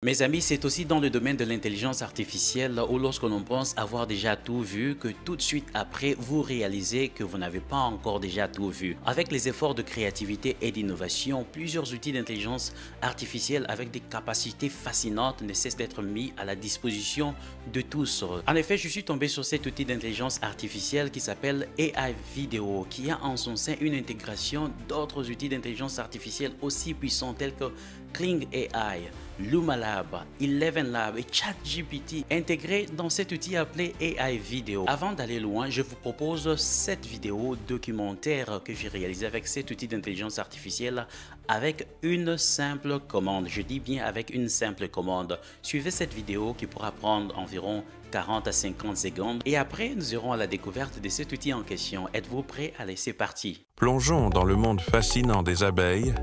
Mes amis, c'est aussi dans le domaine de l'intelligence artificielle où lorsque l'on pense avoir déjà tout vu, que tout de suite après, vous réalisez que vous n'avez pas encore déjà tout vu. Avec les efforts de créativité et d'innovation, plusieurs outils d'intelligence artificielle avec des capacités fascinantes ne cessent d'être mis à la disposition de tous. En effet, je suis tombé sur cet outil d'intelligence artificielle qui s'appelle AI Video, qui a en son sein une intégration d'autres outils d'intelligence artificielle aussi puissants tels que Kling AI, Luma Lab, Eleven Lab et ChatGPT intégrés dans cet outil appelé AI Video. Avant d'aller loin, je vous propose cette vidéo documentaire que j'ai réalisée avec cet outil d'intelligence artificielle avec une simple commande. Je dis bien avec une simple commande. Suivez cette vidéo qui pourra prendre environ 40 à 50 secondes et après nous irons à la découverte de cet outil en question. Êtes-vous prêts? Allez, c'est parti. Plongeons dans le monde fascinant des abeilles,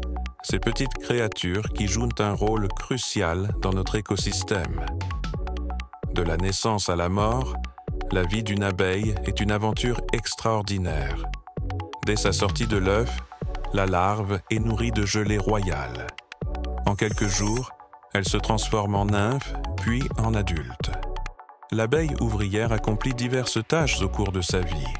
ces petites créatures qui jouent un rôle crucial dans notre écosystème. De la naissance à la mort, la vie d'une abeille est une aventure extraordinaire. Dès sa sortie de l'œuf, la larve est nourrie de gelée royale. En quelques jours, elle se transforme en nymphe, puis en adulte. L'abeille ouvrière accomplit diverses tâches au cours de sa vie.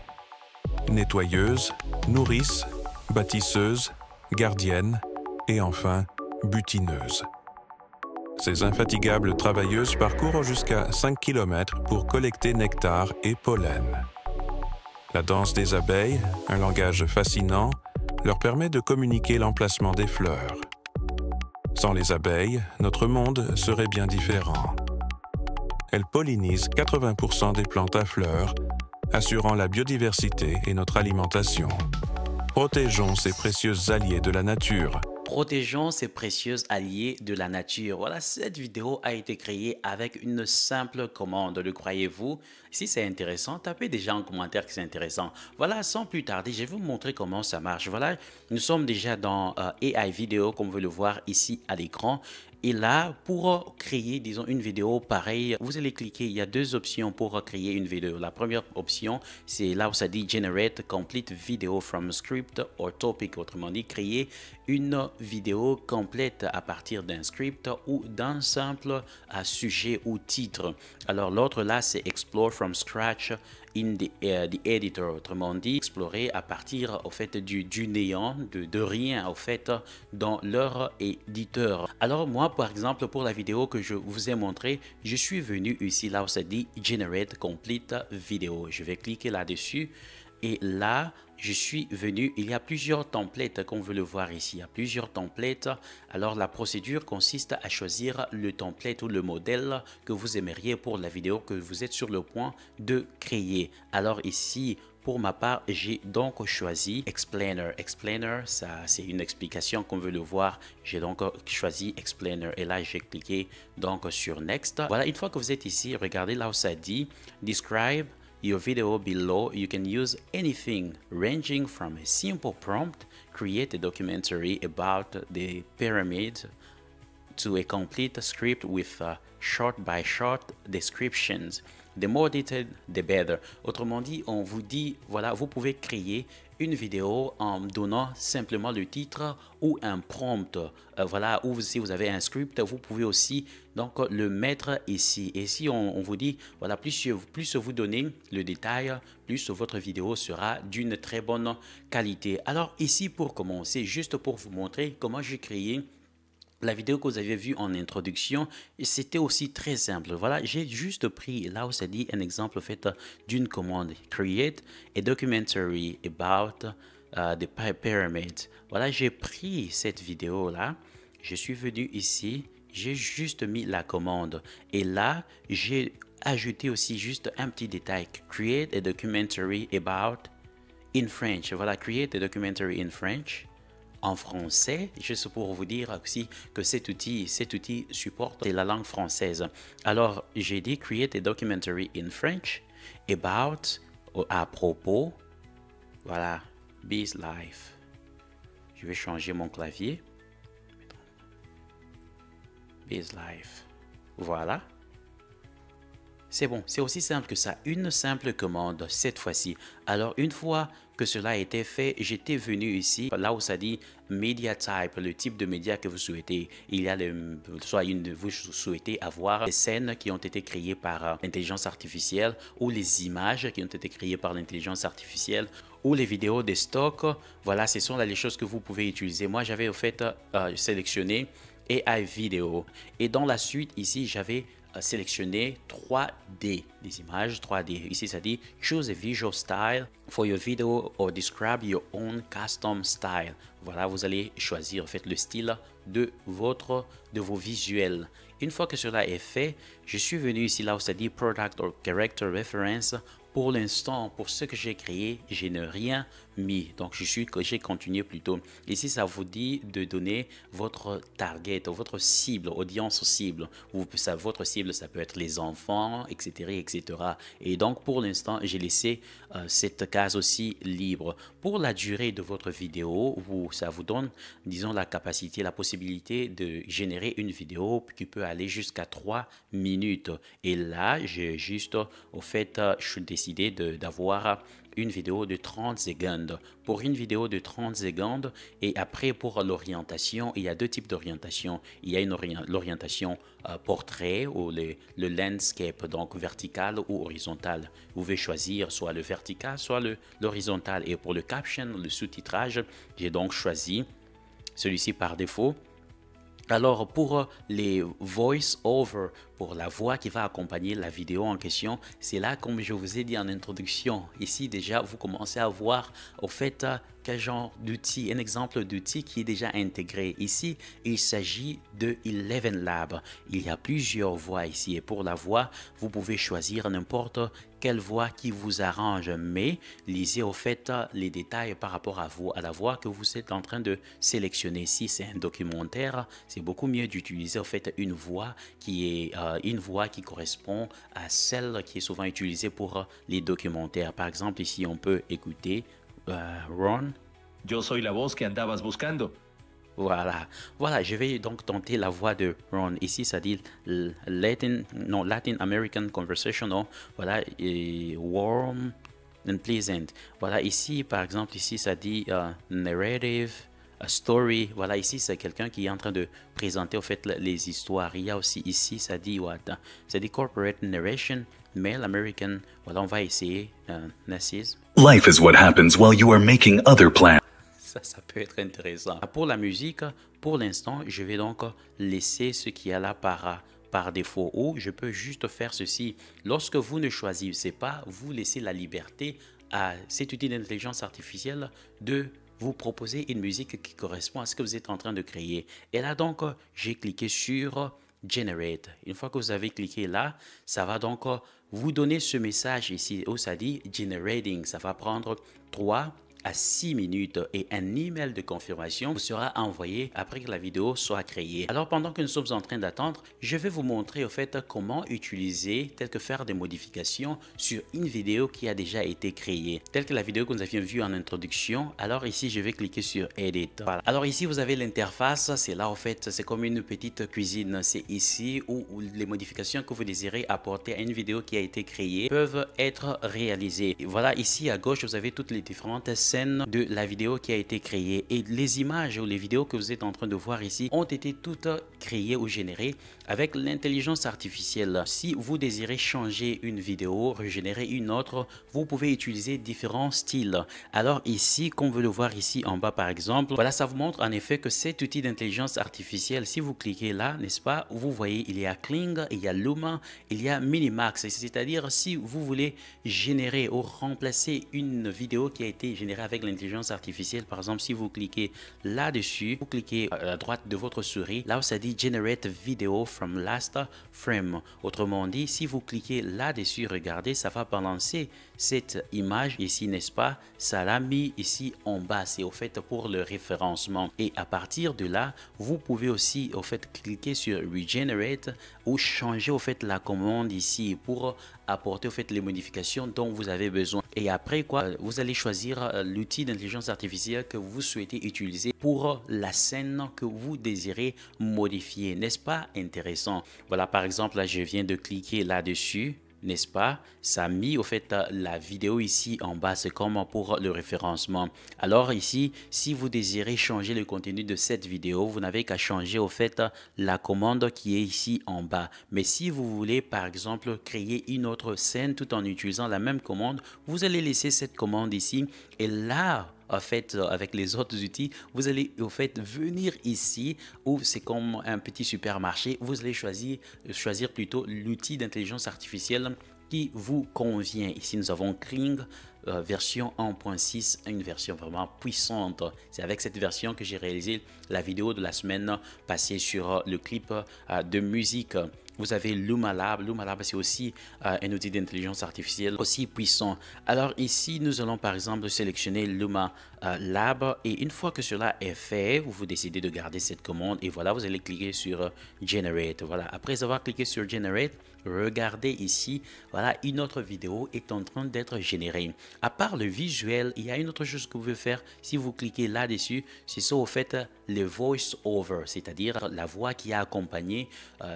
Nettoyeuse, nourrice, bâtisseuse, gardienne et enfin butineuse. Ces infatigables travailleuses parcourent jusqu'à 5 km pour collecter nectar et pollen. La danse des abeilles, un langage fascinant, leur permet de communiquer l'emplacement des fleurs. Sans les abeilles, notre monde serait bien différent. Elles pollinisent 80% des plantes à fleurs, assurant la biodiversité et notre alimentation. Protégeons ces précieux alliés de la nature. Protégeons ces précieux alliés de la nature. Voilà, cette vidéo a été créée avec une simple commande, le croyez-vous? Si c'est intéressant, tapez déjà en commentaire que c'est intéressant. Voilà, sans plus tarder, je vais vous montrer comment ça marche. Voilà, nous sommes déjà dans AI Vidéo, comme vous pouvez le voir ici à l'écran. Et là, pour créer, disons, une vidéo pareille, vous allez cliquer, il y a deux options pour créer une vidéo. La première option, c'est là où ça dit Generate Complete Video from Script or Topic. Autrement dit, créer une vidéo complète à partir d'un script ou d'un simple sujet ou titre. Alors l'autre là, c'est Explore from Scratch in the editor, autrement dit explorer à partir au fait du néant, de rien au fait dans leur éditeur. Alors moi par exemple pour la vidéo que je vous ai montré, je suis venu ici là où ça dit Generate Complete Video. Je vais cliquer là-dessus. Et là, je suis venu, il y a plusieurs templates, comme vous le voir ici, il y a plusieurs templates. Alors, la procédure consiste à choisir le template ou le modèle que vous aimeriez pour la vidéo que vous êtes sur le point de créer. Alors ici, pour ma part, j'ai donc choisi Explainer. Explainer, ça c'est une explication comme vous le voir. J'ai donc choisi Explainer et là j'ai cliqué donc sur Next. Voilà, une fois que vous êtes ici, regardez là où ça dit Describe your video below. You can use anything ranging from a simple prompt, create a documentary about the pyramid, to a complete script with short by short descriptions. The more detailed, the better. Autrement dit, on vous dit, voilà, vous pouvez créer une vidéo en donnant simplement le titre ou un prompt. Voilà, ou si vous avez un script, vous pouvez aussi donc le mettre ici. Et si on vous dit, voilà, plus vous donnez le détail, plus votre vidéo sera d'une très bonne qualité. Alors ici, pour commencer, juste pour vous montrer comment j'ai créé la vidéo que vous avez vue en introduction, c'était aussi très simple. Voilà, j'ai juste pris là où ça dit un exemple fait d'une commande. Create a documentary about the pyramid. Voilà, j'ai pris cette vidéo là. Je suis venu ici. J'ai juste mis la commande. Et là, j'ai ajouté aussi juste un petit détail. Create a documentary about in French. Voilà, create a documentary in French. En français, juste pour vous dire aussi que cet outil supporte la langue française. Alors, j'ai dit create a documentary in French about, à propos, voilà, Bees Life. Je vais changer mon clavier. Bees Life. Voilà. C'est bon, c'est aussi simple que ça. Une simple commande cette fois-ci. Alors, une fois que cela a été fait, j'étais venu ici, là où ça dit Media Type, le type de média que vous souhaitez. Il y a vous souhaitez avoir des scènes qui ont été créées par l'intelligence artificielle ou les images qui ont été créées par l'intelligence artificielle ou les vidéos de stock. Voilà, ce sont là les choses que vous pouvez utiliser. Moi, j'avais au fait sélectionné AI vidéo. Et dans la suite, ici, j'avais sélectionné 3D, des images 3D. Ici, ça dit Choose a visual style for your video or describe your own custom style. Voilà, vous allez choisir en fait le style de vos visuels. Une fois que cela est fait, je suis venu ici là où ça dit Product or Character Reference. Pour l'instant, pour ce que j'ai créé, je n'ai rien mis. Donc, j'ai continué plutôt. Ici, ça vous dit de donner votre target, votre cible, audience cible. Votre cible, ça peut être les enfants, etc., etc. Et donc, pour l'instant, j'ai laissé cette case aussi libre. Pour la durée de votre vidéo, ça vous donne, disons, la capacité, la possibilité de générer une vidéo qui peut aller jusqu'à 3 minutes. Et là, j'ai juste, au fait, je suis décidé d'avoir une vidéo de 30 secondes. Pour une vidéo de 30 secondes et après pour l'orientation, il y a deux types d'orientation. Il y a l'orientation portrait ou le landscape, donc vertical ou horizontal. Vous pouvez choisir soit le vertical, soit l'horizontal. Et pour le caption, le sous-titrage, j'ai donc choisi celui-ci par défaut. Alors pour les voice-over, pour la voix qui va accompagner la vidéo en question, c'est là comme je vous ai dit en introduction. Ici déjà vous commencez à voir au fait quel genre d'outil, un exemple d'outil qui est déjà intégré. Ici il s'agit de ElevenLab. Il y a plusieurs voix ici et pour la voix vous pouvez choisir n'importe quelle voix qui vous arrange, mais lisez au fait les détails par rapport à la voix que vous êtes en train de sélectionner. Si c'est un documentaire, c'est beaucoup mieux d'utiliser au fait une voix qui correspond à celle qui est souvent utilisée pour les documentaires. Par exemple, ici on peut écouter Ron. Yo soy la voz que andabas buscando. Voilà, je vais donc tenter la voix de Ron. Ici, ça dit Latin American Conversational. Voilà, et warm and pleasant. Voilà, ici, par exemple, ici, ça dit narrative, a story. Voilà, ici, c'est quelqu'un qui est en train de présenter, au fait, les histoires. Il y a aussi ici, ça dit what? Ça dit corporate narration, male American. Voilà, on va essayer. Nazisme. Life is what happens while you are making other plans. Ça peut être intéressant. Pour la musique, pour l'instant, je vais donc laisser ce qu'il y a là par défaut ou je peux juste faire ceci. Lorsque vous ne choisissez pas, vous laissez la liberté à cet outil d'intelligence artificielle de vous proposer une musique qui correspond à ce que vous êtes en train de créer. Et là donc, j'ai cliqué sur Generate. Une fois que vous avez cliqué là, ça va donc vous donner ce message ici où ça dit Generating. Ça va prendre 3 à 6 minutes et un email de confirmation vous sera envoyé après que la vidéo soit créée. Alors pendant que nous sommes en train d'attendre, je vais vous montrer au fait comment utiliser, tel que faire des modifications sur une vidéo qui a déjà été créée, telle que la vidéo que nous avions vue en introduction. Alors ici, je vais cliquer sur Edit. Voilà. Alors ici, vous avez l'interface, c'est là au fait, c'est comme une petite cuisine. C'est ici où les modifications que vous désirez apporter à une vidéo qui a été créée peuvent être réalisées. Et voilà, ici à gauche, vous avez toutes les différentes scènes de la vidéo qui a été créée et les images ou les vidéos que vous êtes en train de voir ici ont été toutes créées ou générées avec l'intelligence artificielle. Si vous désirez changer une vidéo, régénérer une autre, vous pouvez utiliser différents styles. Alors ici, comme vous le voir ici en bas par exemple, voilà, ça vous montre en effet que cet outil d'intelligence artificielle, si vous cliquez là, n'est-ce pas, vous voyez, il y a Kling, il y a Luma, il y a Minimax, c'est-à-dire si vous voulez générer ou remplacer une vidéo qui a été générée avec l'intelligence artificielle, par exemple, si vous cliquez là-dessus, vous cliquez à droite de votre souris, là où ça dit Generate Video from Last Frame. Autrement dit, si vous cliquez là-dessus, regardez, ça va balancer cette image ici, n'est-ce pas? Ça l'a mis ici en bas, c'est au fait pour le référencement. Et à partir de là, vous pouvez aussi au fait cliquer sur Regenerate ou changer au fait la commande ici pour apporter au fait les modifications dont vous avez besoin. Et après quoi, vous allez choisir l'outil d'intelligence artificielle que vous souhaitez utiliser pour la scène que vous désirez modifier. N'est-ce pas intéressant? Voilà, par exemple, là, je viens de cliquer là-dessus. n'est-ce pas? Ça a mis au fait la vidéo ici en bas, c'est comme pour le référencement. Alors ici, si vous désirez changer le contenu de cette vidéo, vous n'avez qu'à changer au fait la commande qui est ici en bas. Mais si vous voulez par exemple créer une autre scène tout en utilisant la même commande, vous allez laisser cette commande ici et là, en fait, avec les autres outils, vous allez au fait venir ici où c'est comme un petit supermarché. Vous allez choisir plutôt l'outil d'intelligence artificielle qui vous convient. Ici, nous avons Kling version 1.6, une version vraiment puissante. C'est avec cette version que j'ai réalisé la vidéo de la semaine passée sur le clip de musique. Vous avez Luma Lab. Luma Lab, c'est aussi un outil d'intelligence artificielle aussi puissant. Alors ici, nous allons par exemple sélectionner Luma Lab. Et une fois que cela est fait, vous décidez de garder cette commande. Et voilà, vous allez cliquer sur Generate. Voilà, après avoir cliqué sur Generate, regardez ici, voilà, une autre vidéo est en train d'être générée. À part le visuel, il y a une autre chose que vous pouvez faire si vous cliquez là-dessus. C'est ça, au fait, le voice-over, c'est-à-dire la voix qui a accompagné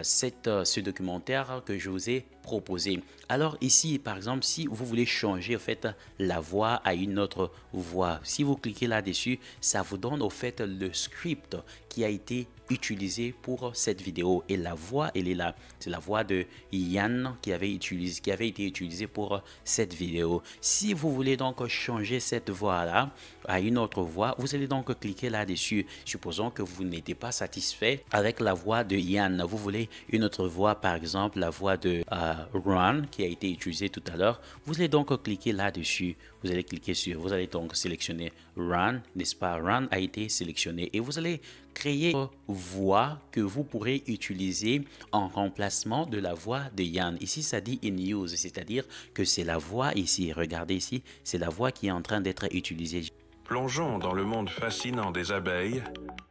ce documentaire que je vous ai proposé. Alors ici, par exemple, si vous voulez changer au fait la voix à une autre voix, si vous cliquez là-dessus, ça vous donne au fait le script qui a été utilisé pour cette vidéo et la voix, elle est là. C'est la voix de Yann qui avait été utilisée pour cette vidéo. Si vous voulez donc changer cette voix-là à une autre voix, vous allez donc cliquer là-dessus. Supposons que vous n'étiez pas satisfait avec la voix de Yann. Vous voulez une autre voix, par exemple la voix de Ron qui a été utilisée tout à l'heure. Vous allez donc cliquer là-dessus. Vous allez donc sélectionner Ron, n'est-ce pas? Ron a été sélectionné et vous allez créer une voix que vous pourrez utiliser en remplacement de la voix de Yann. Ici, ça dit in use, c'est-à-dire que c'est la voix ici. Regardez ici, c'est la voix qui est en train d'être utilisée. Plongeons dans le monde fascinant des abeilles,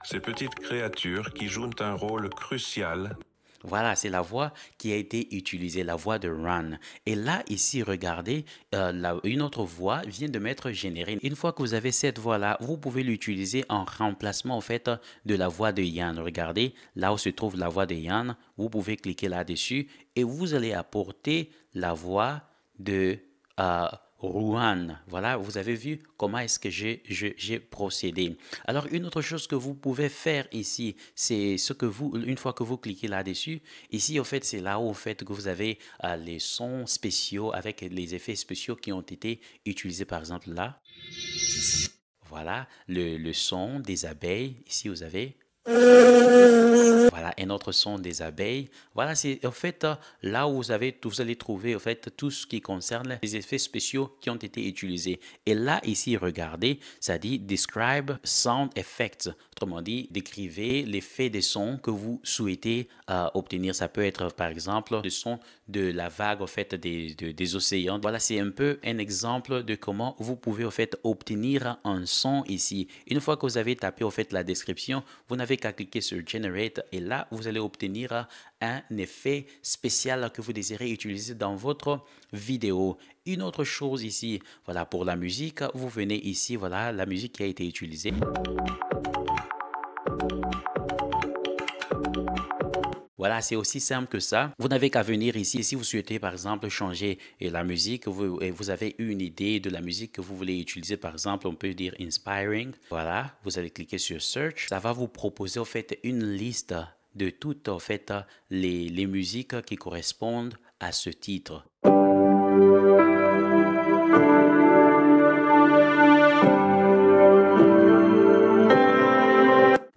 ces petites créatures qui jouent un rôle crucial. Voilà, c'est la voix qui a été utilisée, la voix de Ron. Et là, ici, regardez, une autre voix vient de m'être générée. Une fois que vous avez cette voix-là, vous pouvez l'utiliser en remplacement, en fait, de la voix de Yann. Regardez, là où se trouve la voix de Yann, vous pouvez cliquer là-dessus et vous allez apporter la voix de Rouen. Voilà, vous avez vu comment est-ce que j'ai procédé. Alors, une autre chose que vous pouvez faire ici, c'est ce que une fois que vous cliquez là-dessus, ici, au fait, c'est là où, au fait, que vous avez les sons spéciaux avec les effets spéciaux qui ont été utilisés, par exemple, là. Voilà, le son des abeilles. Ici, vous avez... Voilà, un autre son des abeilles. Voilà, c'est en fait là où vous allez trouver en fait tout ce qui concerne les effets spéciaux qui ont été utilisés. Et là, ici, regardez, ça dit Describe Sound Effects. Autrement dit, décrivez l'effet des sons que vous souhaitez obtenir. Ça peut être, par exemple, le son de la vague en fait des océans. Voilà, c'est un peu un exemple de comment vous pouvez en fait obtenir un son ici. Une fois que vous avez tapé en fait la description, vous n'avez qu'à cliquer sur Generate et là, vous allez obtenir un effet spécial que vous désirez utiliser dans votre vidéo. Une autre chose ici, voilà, pour la musique, vous venez ici, voilà, la musique qui a été utilisée. Voilà, c'est aussi simple que ça. Vous n'avez qu'à venir ici. Si vous souhaitez, par exemple, changer la musique, vous avez une idée de la musique que vous voulez utiliser, par exemple, on peut dire Inspiring. Voilà, vous allez cliquer sur Search. Ça va vous proposer, en fait, une liste de toutes, en fait, les musiques qui correspondent à ce titre.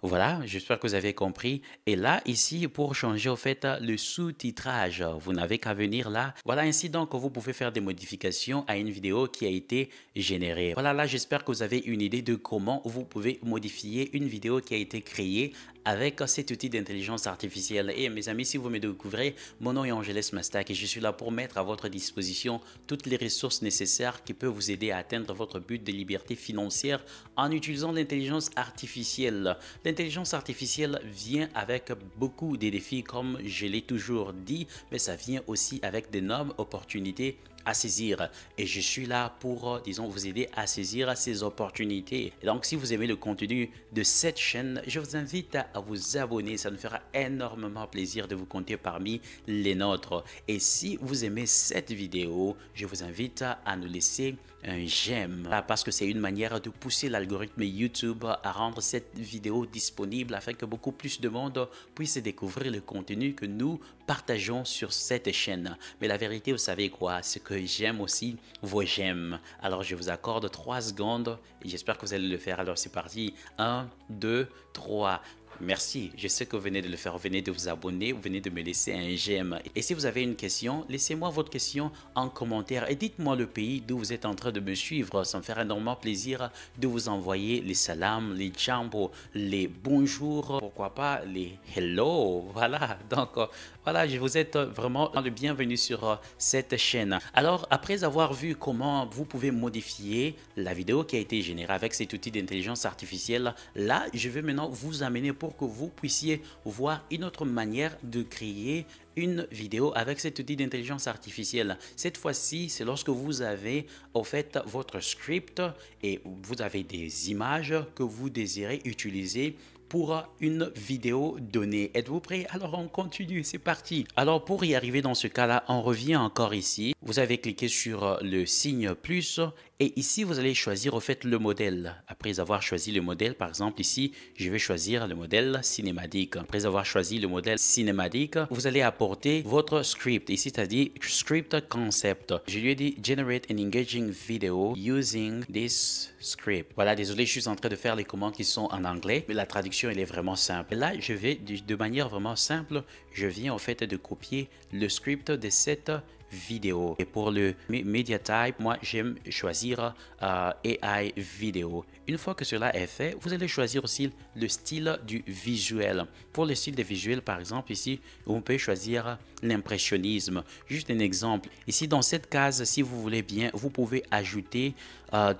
Voilà, j'espère que vous avez compris. Et là, ici, pour changer au fait le sous-titrage, vous n'avez qu'à venir là. Voilà, ainsi donc, vous pouvez faire des modifications à une vidéo qui a été générée. Voilà, là, j'espère que vous avez une idée de comment vous pouvez modifier une vidéo qui a été créée avec cet outil d'intelligence artificielle. Et mes amis, si vous me découvrez, mon nom est Angeles Mastak et je suis là pour mettre à votre disposition toutes les ressources nécessaires qui peuvent vous aider à atteindre votre but de liberté financière en utilisant l'intelligence artificielle. L'intelligence artificielle vient avec beaucoup de défis, comme je l'ai toujours dit, mais ça vient aussi avec d'énormes opportunités à saisir. Et je suis là pour, disons, vous aider à saisir ces opportunités. Et donc, si vous aimez le contenu de cette chaîne, je vous invite à vous abonner. Ça nous fera énormément plaisir de vous compter parmi les nôtres. Et si vous aimez cette vidéo, je vous invite à nous laisser un j'aime parce que c'est une manière de pousser l'algorithme YouTube à rendre cette vidéo disponible afin que beaucoup plus de monde puisse découvrir le contenu que nous partageons sur cette chaîne. Mais la vérité, vous savez quoi, c'est que j'aime aussi vos j'aime. Alors je vous accorde 3 secondes et j'espère que vous allez le faire. Alors c'est parti, 1, 2, 3. Merci, je sais que vous venez de le faire, vous venez de vous abonner, vous venez de me laisser un j'aime. Et si vous avez une question, laissez-moi votre question en commentaire et dites-moi le pays d'où vous êtes en train de me suivre. Ça me fera énormément plaisir de vous envoyer les salams, les jambo, les bonjours, pourquoi pas les hello. Voilà, donc voilà, je vous êtes vraiment le bienvenu sur cette chaîne. Alors, après avoir vu comment vous pouvez modifier la vidéo qui a été générée avec cet outil d'intelligence artificielle, là, je vais maintenant vous amener pour que vous puissiez voir une autre manière de créer une vidéo avec cet outil d'intelligence artificielle. Cette fois-ci, c'est lorsque vous avez en fait votre script et vous avez des images que vous désirez utiliser pour une vidéo donnée. Êtes-vous prêts? Alors on continue, c'est parti. Alors pour y arriver dans ce cas-là, on revient encore ici. Vous avez cliqué sur le signe plus et ici vous allez choisir en fait le modèle. Après avoir choisi le modèle, par exemple ici, je vais choisir le modèle cinématique. Après avoir choisi le modèle cinématique, vous allez apporter votre script. Ici, c'est-à-dire script concept. Je lui ai dit generate an engaging video using this script. Voilà, désolé, je suis en train de faire les commandes qui sont en anglais, mais la traduction elle est vraiment simple. Là, je vais de manière vraiment simple, je viens en fait de copier le script de cette vidéo. Et pour le media type, moi j'aime choisir AI vidéo. Une fois que cela est fait, vous allez choisir aussi le style du visuel. Pour le style de visuel, par exemple, ici, vous pouvez choisir l'impressionnisme. Juste un exemple. Ici, dans cette case, si vous voulez bien, vous pouvez ajouter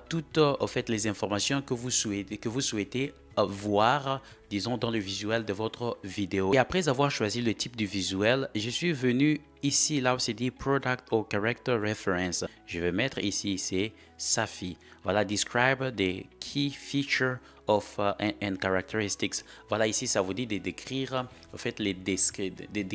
toutes en fait, les informations que vous souhaitez voir, disons, dans le visuel de votre vidéo. Et après avoir choisi le type du visuel, je suis venu ici, là où c'est dit Product or Character Reference. Je vais mettre ici, c'est Safi. Voilà, describe the key feature of and characteristics. Voilà, ici, ça vous dit de décrire en fait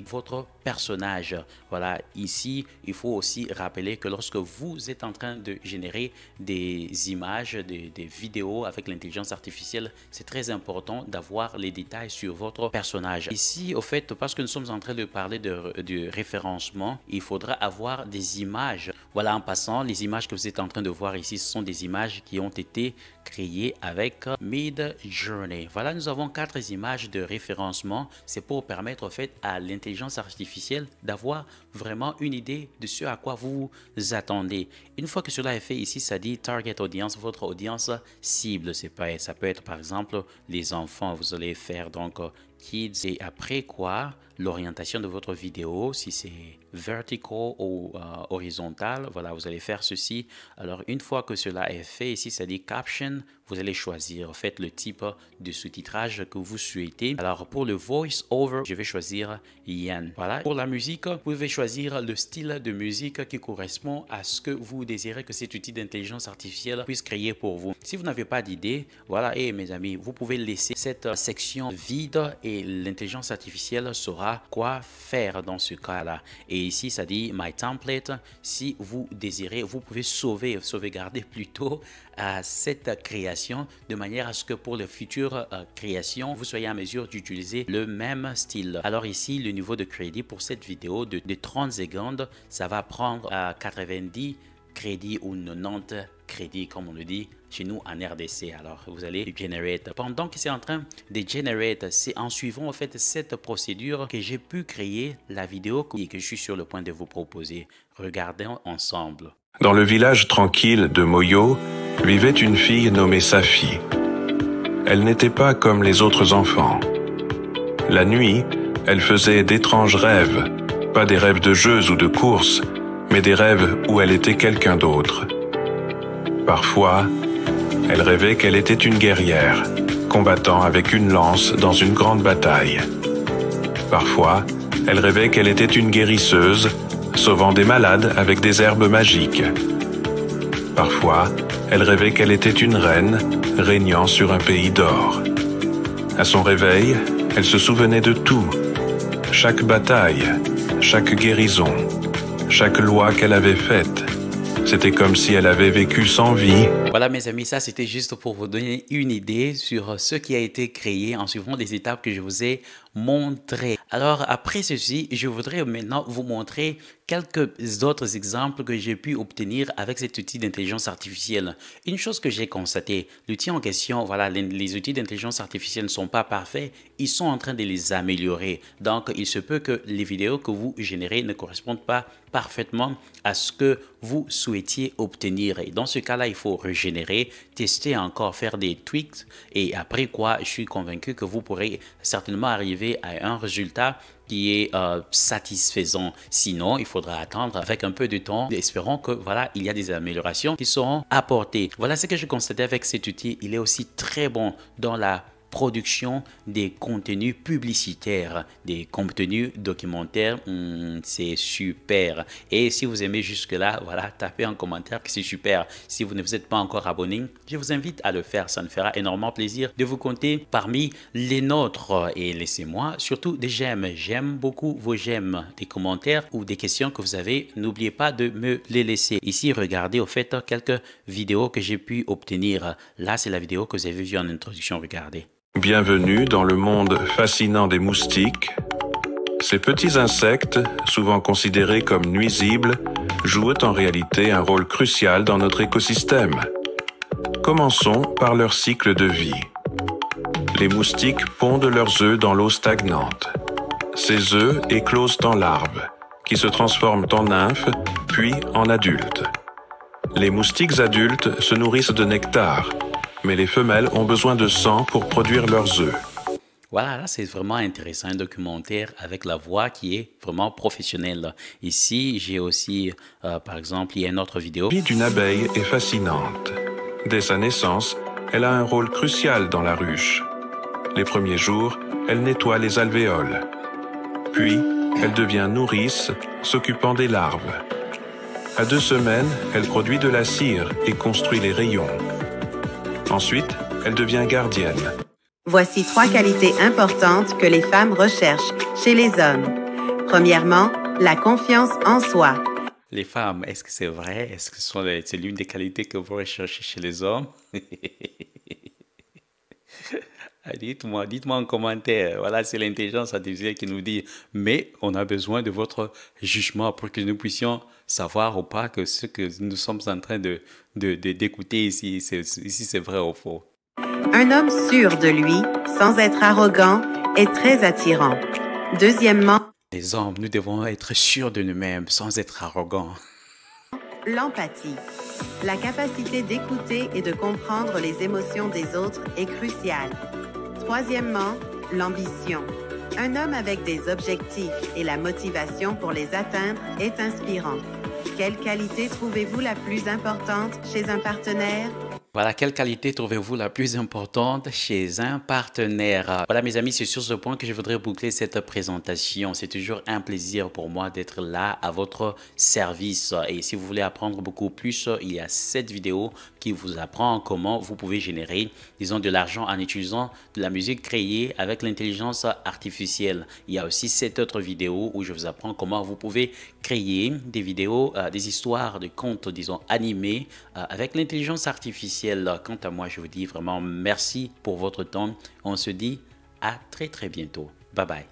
votre personnage. Voilà, ici, il faut aussi rappeler que lorsque vous êtes en train de générer des images, des vidéos avec l'intelligence artificielle, c'est très important d'avoir les détails sur votre personnage. Ici, au fait, parce que nous sommes en train de parler de référencement, il faudra avoir des images. Voilà, en passant, les images que vous êtes en train de voir ici, ce sont des images qui ont été créées avec Midjourney. Voilà, nous avons 4 images de référencement. C'est pour permettre en fait à l'intelligence artificielle d'avoir vraiment une idée de ce à quoi vous vous attendez. Une fois que cela est fait, ici, ça dit Target Audience, votre audience cible. Ça peut être par exemple les enfants. Vous allez faire donc Kids et après quoi, l'orientation de votre vidéo, si c'est vertical ou horizontal, voilà, vous allez faire ceci. Alors, une fois que cela est fait, ici, ça dit Caption, vous allez choisir en fait le type de sous-titrage que vous souhaitez. Alors, pour le voice over, je vais choisir Yann. Voilà, pour la musique, vous pouvez choisir le style de musique qui correspond à ce que vous désirez que cet outil d'intelligence artificielle puisse créer pour vous. Si vous n'avez pas d'idée, voilà, et mes amis, vous pouvez laisser cette section vide et l'intelligence artificielle saura quoi faire dans ce cas-là. Et ici, ça dit My Template. Si vous désirez, vous pouvez sauvegarder plutôt cette création de manière à ce que pour les futures créations, vous soyez en mesure d'utiliser le même style. Alors ici, le niveau de crédit pour cette vidéo de 30 secondes, ça va prendre 90 crédits ou 90 crédits, comme on le dit chez nous en RDC. Alors, vous allez generate. Pendant que c'est en train de generate, c'est en suivant en fait cette procédure que j'ai pu créer la vidéo que je suis sur le point de vous proposer. Regardons ensemble. Dans le village tranquille de Moyo, vivait une fille nommée Safi. Elle n'était pas comme les autres enfants. La nuit, elle faisait d'étranges rêves, pas des rêves de jeux ou de courses, mais des rêves où elle était quelqu'un d'autre. Parfois, elle rêvait qu'elle était une guerrière, combattant avec une lance dans une grande bataille. Parfois, elle rêvait qu'elle était une guérisseuse, sauvant des malades avec des herbes magiques. Parfois, elle rêvait qu'elle était une reine, régnant sur un pays d'or. À son réveil, elle se souvenait de tout. Chaque bataille, chaque guérison, chaque loi qu'elle avait faite. C'était comme si elle avait vécu sans vie. Voilà mes amis, ça c'était juste pour vous donner une idée sur ce qui a été créé en suivant les étapes que je vous ai montrées. Alors après ceci, je voudrais maintenant vous montrer quelques autres exemples que j'ai pu obtenir avec cet outil d'intelligence artificielle. Une chose que j'ai constatée, l'outil en question, voilà, les outils d'intelligence artificielle ne sont pas parfaits, ils sont en train de les améliorer. Donc il se peut que les vidéos que vous générez ne correspondent pas parfaitement à ce que vous souhaitiez obtenir. Et dans ce cas-là, il faut régénérer, tester encore, faire des tweaks. Et après quoi, je suis convaincu que vous pourrez certainement arriver à un résultat qui est satisfaisant. Sinon, il faudra attendre avec un peu de temps. Espérons que voilà, il y a des améliorations qui seront apportées. Voilà ce que je constatais avec cet outil. Il est aussi très bon dans la production des contenus publicitaires, des contenus documentaires, c'est super. Et si vous aimez jusque-là, voilà, tapez en commentaire que c'est super. Si vous ne vous êtes pas encore abonné, je vous invite à le faire. Ça me fera énormément plaisir de vous compter parmi les nôtres. Et laissez-moi surtout des j'aime. J'aime beaucoup vos j'aime, des commentaires ou des questions que vous avez. N'oubliez pas de me les laisser. Ici, regardez au fait quelques vidéos que j'ai pu obtenir. Là, c'est la vidéo que vous avez vue en introduction. Regardez. Bienvenue dans le monde fascinant des moustiques. Ces petits insectes, souvent considérés comme nuisibles, jouent en réalité un rôle crucial dans notre écosystème. Commençons par leur cycle de vie. Les moustiques pondent leurs œufs dans l'eau stagnante. Ces œufs éclosent en larves, qui se transforment en nymphes, puis en adultes. Les moustiques adultes se nourrissent de nectar, mais les femelles ont besoin de sang pour produire leurs œufs. Voilà, là c'est vraiment intéressant, un documentaire avec la voix qui est vraiment professionnelle. Ici, j'ai aussi, par exemple, il y a une autre vidéo. La vie d'une abeille est fascinante. Dès sa naissance, elle a un rôle crucial dans la ruche. Les premiers jours, elle nettoie les alvéoles. Puis, elle devient nourrice, s'occupant des larves. À 2 semaines, elle produit de la cire et construit les rayons. Ensuite, elle devient gardienne. Voici 3 qualités importantes que les femmes recherchent chez les hommes. Premièrement, la confiance en soi. Les femmes, est-ce que c'est vrai? Est-ce que c'est l'une des qualités que vous recherchez chez les hommes? Dites-moi en commentaire. Voilà, c'est l'intelligence artificielle qui nous dit. Mais on a besoin de votre jugement pour que nous puissions savoir ou pas que ce que nous sommes en train d'écouter ici, c'est vrai ou faux. Un homme sûr de lui, sans être arrogant, est très attirant. Deuxièmement, les hommes, nous devons être sûrs de nous-mêmes sans être arrogants. L'empathie. La capacité d'écouter et de comprendre les émotions des autres est cruciale. Troisièmement, l'ambition. Un homme avec des objectifs et la motivation pour les atteindre est inspirant. Quelle qualité trouvez-vous la plus importante chez un partenaire? Voilà, quelle qualité trouvez-vous la plus importante chez un partenaire? Voilà mes amis, c'est sur ce point que je voudrais boucler cette présentation. C'est toujours un plaisir pour moi d'être là à votre service. Et si vous voulez apprendre beaucoup plus, il y a cette vidéo qui vous apprend comment vous pouvez générer, disons, de l'argent en utilisant de la musique créée avec l'intelligence artificielle. Il y a aussi cette autre vidéo où je vous apprends comment vous pouvez créer des vidéos, des histoires de contes, disons, animés avec l'intelligence artificielle. Quant à moi, je vous dis vraiment merci pour votre temps. On se dit à très bientôt. Bye bye.